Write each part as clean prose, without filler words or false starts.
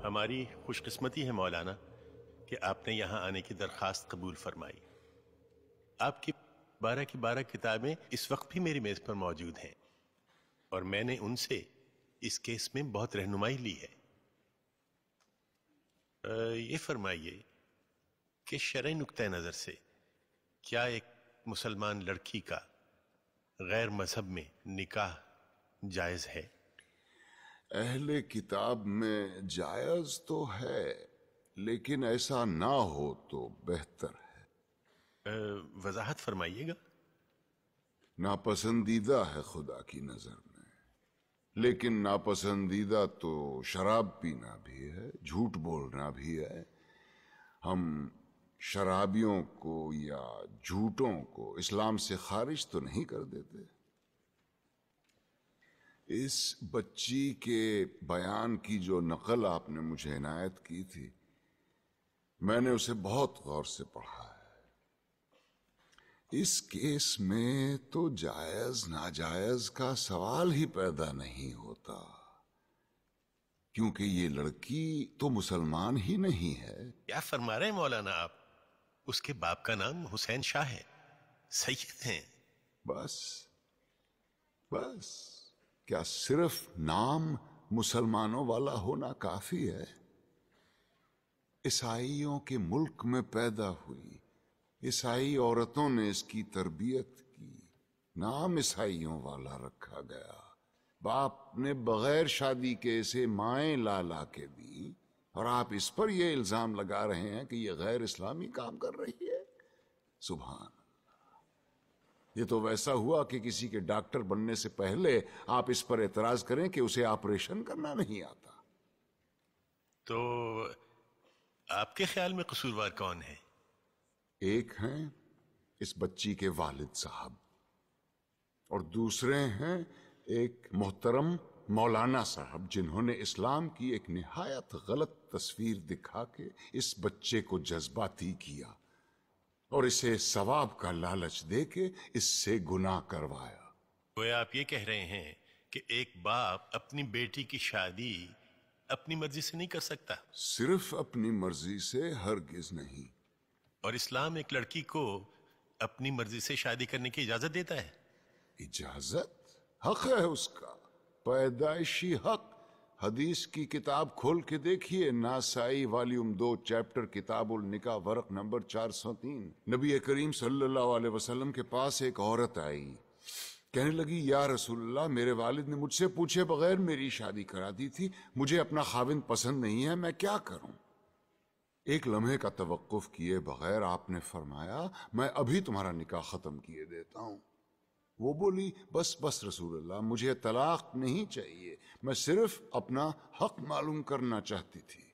ہماری خوش قسمتی ہے مولانا کہ آپ نے یہاں آنے کی درخواست قبول فرمائی۔ آپ کی 12 کتابیں اس وقت بھی میری میز پر موجود ہیں اور میں نے ان سے اس کیس میں بہت رہنمائی لی ہے۔ یہ فرمائیے کہ شرعی نقطہ نظر سے کیا ایک مسلمان لڑکی کا غیر مذہب میں نکاح جائز ہے؟ اہل کتاب میں جائز تو ہے، لیکن ایسا نہ ہو تو بہتر ہے۔ وضاحت فرمائیے گا۔ ناپسندیدہ ہے خدا کی نظر میں، لیکن ناپسندیدہ تو شراب پینا بھی ہے، جھوٹ بولنا بھی ہے۔ ہم شرابیوں کو یا جھوٹوں کو اسلام سے خارج تو نہیں کر دیتے۔ اس بچی کے بیان کی جو نقل آپ نے مجھے عنایت کی تھی، میں نے اسے بہت غور سے پڑھا ہے۔ اس کیس میں تو جائز ناجائز کا سوال ہی پیدا نہیں ہوتا، کیونکہ یہ لڑکی تو مسلمان ہی نہیں ہے۔ کیا فرما رہے ہیں مولانا آپ؟ اس کے باپ کا نام حسین شاہ ہے، سید ہیں۔ بس کیا صرف نام مسلمانوں والا ہونا کافی ہے؟ عیسائیوں کے ملک میں پیدا ہوئی، عیسائی عورتوں نے اس کی تربیت کی، نام عیسائیوں والا رکھا گیا، باپ نے بغیر شادی کے اسے مائیں لا کے دی، اور آپ اس پر یہ الزام لگا رہے ہیں کہ یہ غیر اسلامی کام کر رہی ہے۔ سبحان اللہ! یہ تو ویسا ہوا کہ کسی کے ڈاکٹر بننے سے پہلے آپ اس پر اعتراض کریں کہ اسے آپریشن کرنا نہیں آتا۔ تو آپ کے خیال میں قصوروار کون ہے؟ ایک ہیں اس بچی کے والد صاحب، اور دوسرے ہیں ایک محترم مولانا صاحب، جنہوں نے اسلام کی ایک نہایت غلط تصویر دکھا کے اس بچے کو جذباتی کیا اور اسے ثواب کا لالچ دے کے اس سے گناہ کروایا۔ گویا آپ یہ کہہ رہے ہیں کہ ایک باپ اپنی بیٹی کی شادی اپنی مرضی سے نہیں کر سکتا؟ صرف اپنی مرضی سے ہرگز نہیں۔ اور اسلام ایک لڑکی کو اپنی مرضی سے شادی کرنے کی اجازت دیتا ہے؟ اجازت؟ حق ہے اس کا، پیدائشی حق۔ حدیث کی کتاب کھول کے دیکھیے، ناسائی والیوم 2 چیپٹر کتاب النکاح ورق نمبر 403۔ نبی کریم صلی اللہ علیہ وسلم کے پاس ایک عورت آئی، کہنے لگی یا رسول اللہ، میرے والد نے مجھ سے پوچھے بغیر میری شادی کرا دی تھی، مجھے اپنا خاوند پسند نہیں ہے، میں کیا کروں؟ ایک لمحے کا توقف کیے بغیر آپ نے فرمایا میں ابھی تمہارا نکاح ختم کیے دیتا ہوں۔ وہ بولی بس رسول اللہ، مجھے طلاق نہیں چاہیے، میں صرف اپنا حق معلوم کرنا چاہتی تھی۔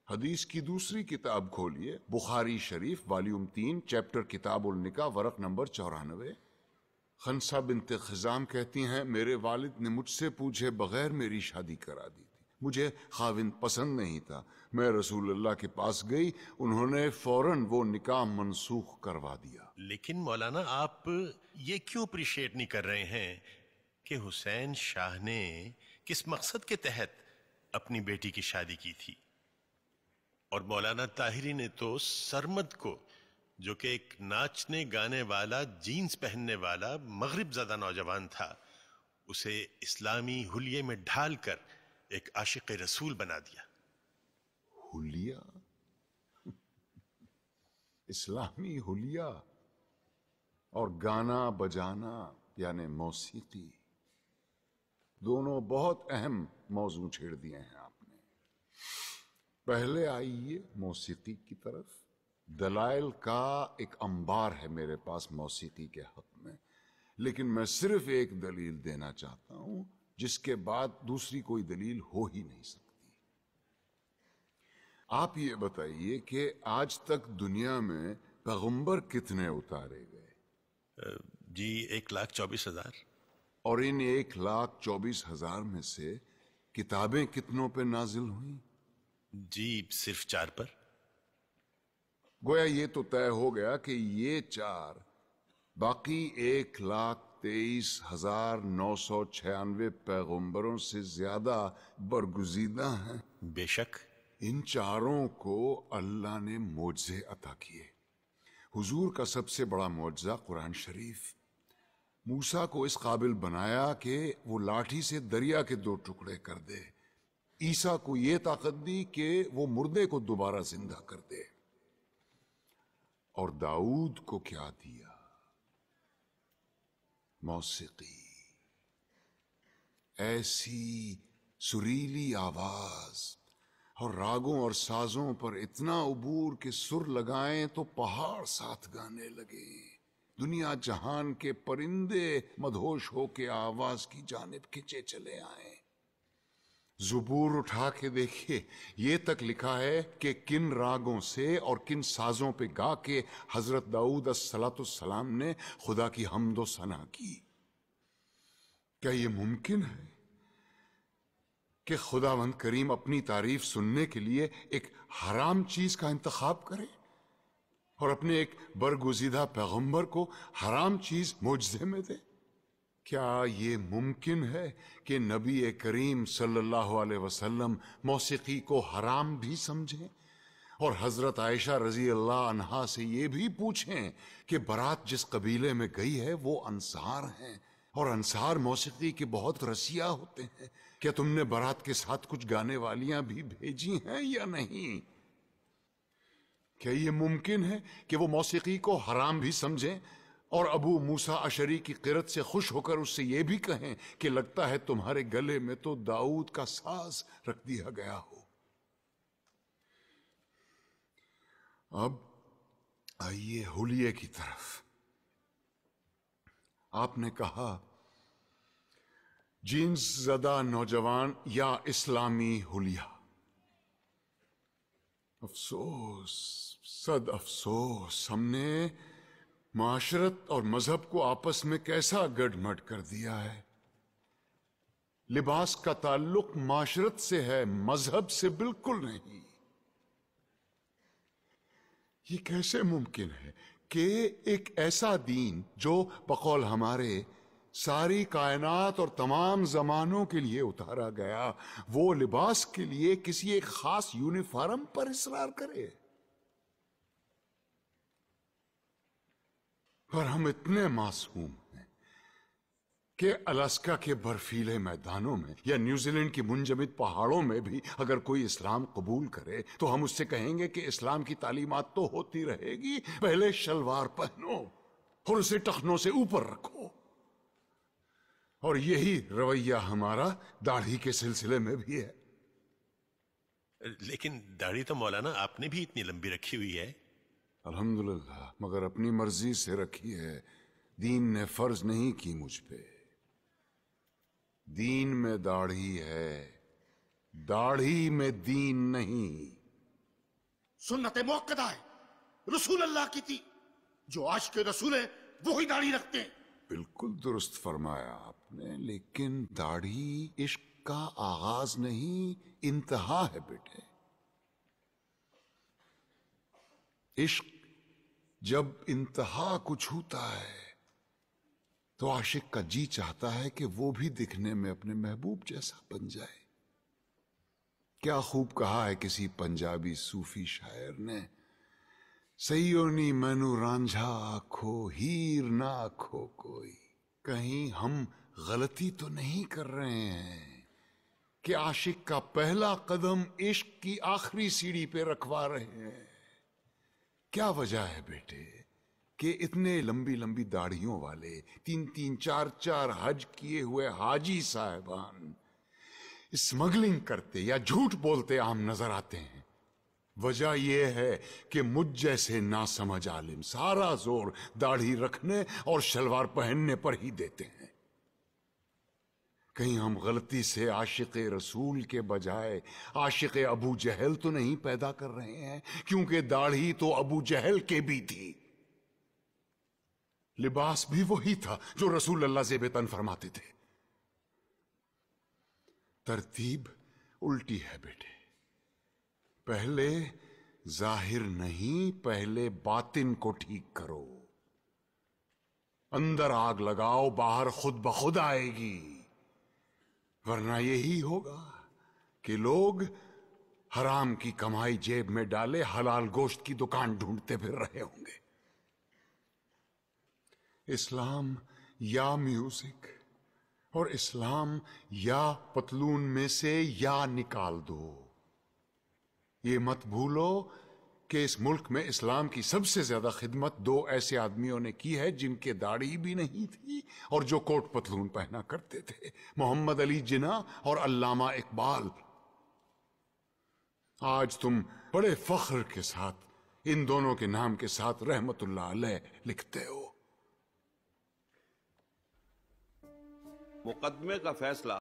حدیث کی دوسری کتاب کھولیے، بخاری شریف والیوم 3 چیپٹر کتاب النکاح ورق نمبر 94۔ خنسا بنت خزام کہتی ہیں میرے والد نے مجھ سے پوچھے بغیر میری شادی کرا دی تھی، مجھے خاوند پسند نہیں تھا، میں رسول اللہ کے پاس گئی، انہوں نے فوراً وہ نکاح منسوخ کروا دیا۔ لیکن مولانا آپ یہ کیوں اپریشیٹ نہیں کر رہے ہیں کہ حسین شاہ نے کس مقصد کے تحت اپنی بیٹی کی شادی کی تھی؟ اور مولانا طاہری نے تو سرمد کو، جو کہ ایک ناچنے گانے والا، جینز پہننے والا مغرب زدہ نوجوان تھا، اسے اسلامی حلیے میں ڈھال کر ایک عاشق رسول بنا دیا۔ حلیہ؟ اسلامی حلیہ اور گانا بجانا یعنی موسیقی، دونوں بہت اہم موضوع چھیڑ دیے ہیں آپ نے۔ پہلے آئیے موسیقی کی طرف۔ دلائل کا ایک انبار ہے میرے پاس موسیقی کے حق میں، لیکن میں صرف ایک دلیل دینا چاہتا ہوں جس کے بعد دوسری کوئی دلیل ہو ہی نہیں سکتی۔ آپ یہ بتائیے کہ آج تک دنیا میں پیغمبر کتنے اتارے گئے؟ جی 1,24,000۔ اور ان 1,24,000 میں سے کتابیں کتنوں پہ نازل ہوئیں؟ جی صرف 4 پر۔ گویا یہ تو طے ہو گیا کہ یہ 4 باقی 1,23,996 پیغمبروں سے زیادہ برگزیدہ ہیں۔ بے شک۔ ان چاروں کو اللہ نے معجزے عطا کیے. حضور کا سب سے بڑا معجزہ قرآن شریف. موسیٰ کو اس قابل بنایا کہ وہ لاٹھی سے دریا کے 2 ٹکڑے کر دے. عیسیٰ کو یہ طاقت دی کہ وہ مردے کو دوبارہ زندہ کر دے. اور داؤد کو کیا دیا؟ موسیقی. ایسی سریلی آواز اور راگوں اور سازوں پر اتنا عبور کہ سر لگائیں تو پہاڑ ساتھ گانے لگے. دنیا جہان کے پرندے مدہوش ہو کے آواز کی جانب کھنچے چلے آئیں. زبور اٹھا کے دیکھیے، یہ تک لکھا ہے کہ کن راگوں سے اور کن سازوں پہ گا کے حضرت داؤد الصلاۃ السلام نے خدا کی حمد و ثنا کی. کیا یہ ممکن ہے کہ خداوند کریم اپنی تعریف سننے کے لیے ایک حرام چیز کا انتخاب کرے اور اپنے ایک برگزیدہ پیغمبر کو حرام چیز معجزے میں دے؟ کیا یہ ممکن ہے کہ نبی کریم صلی اللہ علیہ وسلم موسیقی کو حرام بھی سمجھیں اور حضرت عائشہ رضی اللہ عنہا سے یہ بھی پوچھیں کہ برات جس قبیلے میں گئی ہے وہ انصار ہیں اور انصار موسیقی کے بہت رسیا ہوتے ہیں، کیا تم نے برات کے ساتھ کچھ گانے والیاں بھی بھیجی ہیں یا نہیں؟ کیا یہ ممکن ہے کہ وہ موسیقی کو حرام بھی سمجھیں اور ابو موسیٰ اشعری کی قرت سے خوش ہو کر اس سے یہ بھی کہیں کہ لگتا ہے تمہارے گلے میں تو داؤد کا ساز رکھ دیا گیا ہو؟ اب آئیے حلیے کی طرف. آپ نے کہا جینز زدہ نوجوان یا اسلامی حلیہ. افسوس، صد افسوس، ہم نے معاشرت اور مذہب کو آپس میں کیسا گڈ مڈ کر دیا ہے. لباس کا تعلق معاشرت سے ہے، مذہب سے بالکل نہیں. یہ کیسے ممکن ہے کہ ایک ایسا دین جو بقول ہمارے ساری کائنات اور تمام زمانوں کے لیے اتارا گیا، وہ لباس کے لیے کسی ایک خاص یونیفارم پر اصرار کرے؟ پر ہم اتنے معصوم ہیں کہ الاسکا کے برفیلے میدانوں میں یا نیوزی لینڈ کی منجمد پہاڑوں میں بھی اگر کوئی اسلام قبول کرے تو ہم اس سے کہیں گے کہ اسلام کی تعلیمات تو ہوتی رہے گی، پہلے شلوار پہنو اور اسے ٹخنوں سے اوپر رکھو. اور یہی رویہ ہمارا داڑھی کے سلسلے میں بھی ہے. لیکن داڑھی تو مولانا آپ نے بھی اتنی لمبی رکھی ہوئی ہے. الحمدللہ، مگر اپنی مرضی سے رکھی ہے. دین نے فرض نہیں کی مجھ پہ. دین میں داڑھی ہے، داڑھی میں دین نہیں. سنت موقدہ ہے، رسول اللہ کی تھی. جو عاشق رسول ہے وہی داڑھی رکھتے ہیں. بالکل درست فرمایا آپ نے، لیکن داڑھی عشق کا آغاز نہیں، انتہا ہے بیٹے. عشق جب انتہا کو چھوتا ہے تو عاشق کا جی چاہتا ہے کہ وہ بھی دکھنے میں اپنے محبوب جیسا بن جائے. کیا خوب کہا ہے کسی پنجابی صوفی شاعر نے، سیونی مینو رانجھا آکھو ہیر نہ آکھو کوئی. کہیں ہم غلطی تو نہیں کر رہے ہیں کہ عاشق کا پہلا قدم عشق کی آخری سیڑھی پہ رکھوا رہے ہیں؟ کیا وجہ ہے بیٹے کہ اتنے لمبی لمبی داڑھیوں والے 3-3 4-4 حج کیے ہوئے حاجی صاحبان اسمگلنگ کرتے یا جھوٹ بولتے عام نظر آتے ہیں؟ وجہ یہ ہے کہ مجھ جیسے ناسمجھ عالم سارا زور داڑھی رکھنے اور شلوار پہننے پر ہی دیتے ہیں. کہیں ہم غلطی سے عاشق رسول کے بجائے عاشق ابو جہل تو نہیں پیدا کر رہے ہیں؟ کیونکہ داڑھی تو ابو جہل کے بھی تھی، لباس بھی وہی تھا جو رسول اللہ زیب تن فرماتے تھے. ترتیب الٹی ہے بیٹے. پہلے ظاہر نہیں، پہلے باطن کو ٹھیک کرو. اندر آگ لگاؤ، باہر خود بخود آئے گی. ورنہ یہی ہوگا کہ لوگ حرام کی کمائی جیب میں ڈالے حلال گوشت کی دکان ڈھونڈتے پھر رہے ہوں گے۔ اسلام یا میوزک اور اسلام یا پتلون میں سے یا نکال دو۔ یہ مت بھولو کہ اس ملک میں اسلام کی سب سے زیادہ خدمت دو ایسے آدمیوں نے کی ہے جن کے داڑھی بھی نہیں تھی اور جو کوٹ پتلون پہنا کرتے تھے، محمد علی جناح اور علامہ اقبال۔ آج تم بڑے فخر کے ساتھ ان دونوں کے نام کے ساتھ رحمت اللہ علیہ لکھتے ہو۔ مقدمے کا فیصلہ